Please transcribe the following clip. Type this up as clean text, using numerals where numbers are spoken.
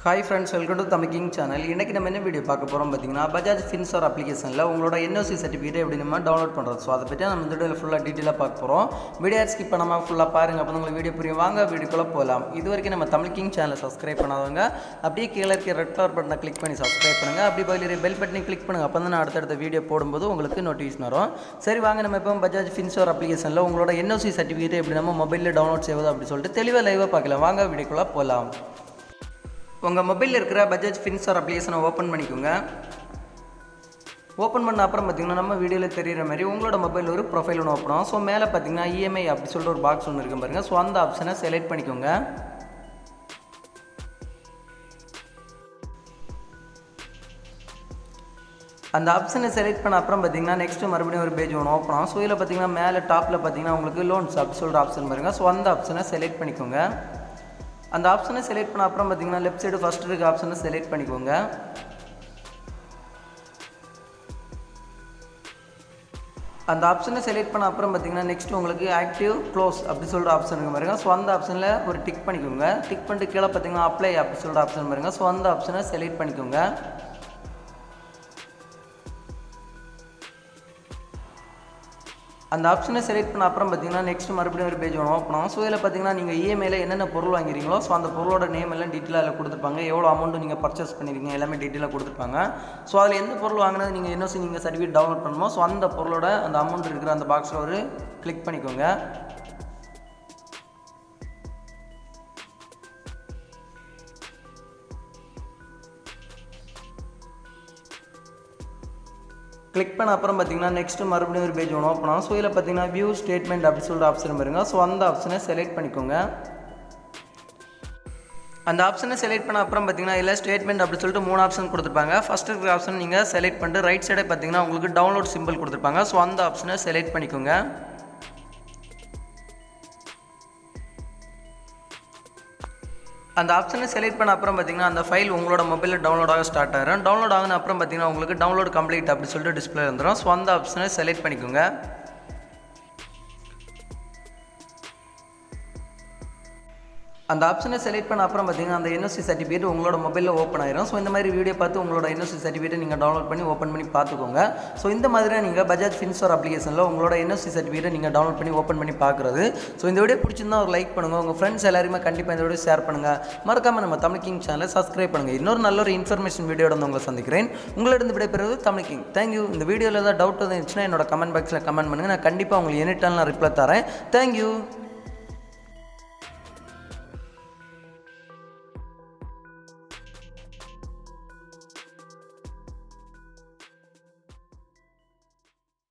Hi friends, welcome to Tamil king channel. இன்றைக்கி நம்ம என்ன வீடியோ பார்க்க போகிறோம் பார்த்தீங்கன்னா, பஜாஜ் ஃபின்சர் அப்ளிகேஷனில் உங்களோட என்ஓசி சர்டிஃபிகேட் எப்படி நம்ம டவுன்லோட் பண்ணுறது. ஸோ அதை பற்றி நம்ம இந்த வீடியோவில் ஃபுல்லாக டீட்டெயிலாக பார்க்க போகிறோம். வீடியோ ஸ்கிப் பண்ணாமல் ஃபுல்லாக பாருங்கள், அப்போ உங்களுக்கு வீடியோ புரியும். வாங்க வீடியோக்குள்ளே போகலாம். இது வரைக்கும் நம்ம தமிழ் கிங் சேனலை சப்ஸ்கிரைப் பண்ணாதவங்க அப்படியே கீழே இருக்க ரெட் கலர் பட்டனை கிளிக் பண்ணி சப்ஸ்கிரைப் பண்ணுங்கள். அப்படி பக்கத்தில் பெல் பட்டனை கிளிக் பண்ணுங்கள். அப்போ தான் நான் அடுத்தடுத்த வீடியோ போடும்போது உங்களுக்கு நோட்டிஃபிகேஷன் வரும். சரி வாங்க, நம்ம இப்போ பஜாஜ் ஃபின்சர் அப்ளிகேஷனில் உங்களோட என்ஓசி சர்டிஃபிகேட் எப்படி நம்ம மொபைலில் டவுன்லோட் செய்வது அப்படின்னு சொல்லிட்டு தெளிவாக லைவாக பார்க்கலாம். வாங்க வீடியோக்குள்ளே போகலாம். உங்கள் மொபைலில் இருக்கிற பஜாஜ் ஃபின்சர் அப்ளிகேஷனை ஓப்பன் பண்ணிக்கோங்க. ஓப்பன் பண்ண அப்புறம் பார்த்திங்கன்னா நம்ம வீடியோவில் தெரிகிற மாதிரி உங்களோட மொபைல் ஒரு ப்ரொஃபைல் ஒன்று ஓப்பன் ஆகும். ஸோ மேலே பார்த்திங்கன்னா இஎம்ஐ அப்படி சொல்லிட்டு ஒரு பாக்ஸ் ஒன்று இருக்கும் பாருங்கள். ஸோ அந்த ஆப்ஷனை செலக்ட் பண்ணிக்கோங்க. அந்த ஆப்ஷனை செலக்ட் பண்ண அப்புறம் பார்த்திங்கன்னா நெக்ஸ்ட்டு மறுபடியும் ஒரு பேஜ் ஒன்று ஓப்பன் ஆகும். ஸோ இதில் பார்த்திங்கன்னா மேலே டாப்பில் பார்த்திங்கன்னா உங்களுக்கு லோன்ஸ் அப்படி சொல்கிற ஆப்ஷன் பாருங்கள். ஸோ அந்த ஆப்ஷனை செலக்ட் பண்ணிக்கோங்க. அந்த ஆப்ஷனை செலக்ட் பண்ண அப்புறம் பார்த்திங்கன்னா லெஃப்ட் சைடு ஃபஸ்ட் இருக்க ஆப்ஷனை செலக்ட் பண்ணிக்கோங்க. அந்த ஆப்ஷனை செலக்ட் பண்ண அப்புறம் பார்த்திங்கன்னா நெக்ஸ்ட் உங்களுக்கு ஆக்டிவ் க்ளோஸ் அப்படி சொல்கிற ஆப்ஷன் பாருங்க. ஸோ அந்த ஆப்ஷனில் ஒரு டிக் பண்ணிக்கோங்க. டிக் பண்ணிட்டு கீழே பார்த்திங்கன்னா அப்ளை அப்படி சொல்கிற ஆப்ஷன் பாருங்கள். ஸோ அந்த ஆப்ஷனை செலக்ட் பண்ணிக்கோங்க. அந்த ஆப்ஷனை செலக்ட் பண்ண அப்புறம் பார்த்திங்கன்னா நெக்ஸ்ட் மறுபடியும் ஒரு பேஜ் ஒன்று ஓப்பன் ஆகும். ஸோ இதில் பார்த்திங்கன்னா நீங்கள் இஎம்ஐயில் என்னென்ன பொருள் வாங்கிறீங்களோ ஸோ அந்த பொருளோட நேம் எல்லாம் டீட்டெயிலாக அதில் கொடுத்துருப்பாங்க. எவ்வளோ அமௌண்ட்டு நீங்கள் பர்ச்சேஸ் பண்ணியிருக்கீங்க எல்லாமே டீட்டெயிலாக கொடுத்துருப்பாங்க. ஸோ அதில் எந்த பொருள் வாங்கினது நீங்கள் என்ஓசி நீங்கள் சர்டிஃபிகேட் டவுன்லோட் பண்ணுமோ ஸோ அந்த பொருளோட அந்த அமௌண்ட் இருக்கிற அந்த பாக்ஸில் ஒரு கிளிக் பண்ணிக்கோங்க. கிளிக் பண்ண அப்புறம் பார்த்திங்கன்னா நெக்ஸ்ட்டு மறுபடியும் ஒரு பேஜ் ஒன்று ஓப்பன் ஆகும். ஸோ இதில் பார்த்திங்கன்னா வியூ ஸ்டேட்மெண்ட் அப்படி சொல்கிற ஆப்ஷன் பாருங்கள். ஸோ அந்த ஆப்ஷனை செலக்ட் பண்ணிக்கோங்க. அந்த ஆப்ஷனை செலக்ட் பண்ண அப்புறம் பார்த்திங்கன்னா இதில் ஸ்டேட்மெண்ட் அப்படி சொல்லிட்டு 3 ஆப்ஷன் கொடுத்துருப்பாங்க. ஃபஸ்ட் இருக்கிற ஆப்ஷன் நீங்கள் செலக்ட் பண்ணிட்டு ரைட் சைடே பார்த்திங்கன்னா உங்களுக்கு டவுன்லோட் சிம்பிள் கொடுத்துருப்பாங்க. ஸோ அந்த ஆப்ஷனை செலக்ட் பண்ணிக்கோங்க. அந்த ஆப்ஷனை செலக்ட் பண்ண அப்புறம் பார்த்திங்கன்னா அந்த ஃபைல் உங்களோட மொபைலில் டவுன்லோட் ஆக ஸ்டார்ட் ஆகிடும். டவுன்லோட் ஆகின அப்புறம் பார்த்திங்கன்னா உங்களுக்கு டவுன்லோட் கம்ப்ளீட் அப்படி சொல்லிட்டு டிஸ்பிளே வந்துடும். ஸோ அந்த ஆப்ஷனை செலக்ட் பண்ணிக்கோங்க. அந்த ஆப்ஷனை செலக்ட் பண்ண அப்புறம் பார்த்திங்கன்னா அந்த என்ஓசி சர்டிஃபிகேட் உங்களோட மொபைலில் ஓப்பன் ஆயிரும். ஸோ இந்த மாதிரி வீடியோ பார்த்து உங்களோட என்ஓசி சர்டிஃபிகேட்டை நீங்கள் டவுன்லோட் பண்ணி ஓப்பன் பண்ணி பார்த்துக்கோங்க. ஸோ இந்த மாதிரி நீங்கள் பஜாஜ் ஃபின்சர் அப்ளிகேஷனில் உங்களோட என்ஓசி சர்டிஃபிகேட்டை நீங்கள் டவுன்லோட் பண்ணி ஓப்பன் பண்ணி பார்க்குறது. ஸோ இந்த வீடியோ பிடிச்சிருந்தா ஒரு லைக் பண்ணுங்கள். உங்கள் ஃப்ரெண்ட்ஸ் எல்லாருமே கண்டிப்பாக இந்த வீடியோ ஷேர் பண்ணுங்கள். மறக்காமல் நம்ம தமிழ் கிங் சேனலை சப்ஸ்கிரைப் பண்ணுங்கள். இன்னொரு நல்ல ஒரு இன்ஃபர்மேஷன் வீடியோட உங்களை சந்திக்கிறேன். உங்களிடம் விடைபெறுவது தமிழ் கிங். தேங்க்யூ. இந்த வீடியோவில் ஏதாவது டவுட் இருந்துச்சுன்னா என்னோட கமெண்ட் பாக்ஸில் கமெண்ட் பண்ணுங்கள். நான் கண்டிப்பாக உங்களுக்கு எனி டைம் நான் ரிப்ளை தரேன். தேங்க்யூ.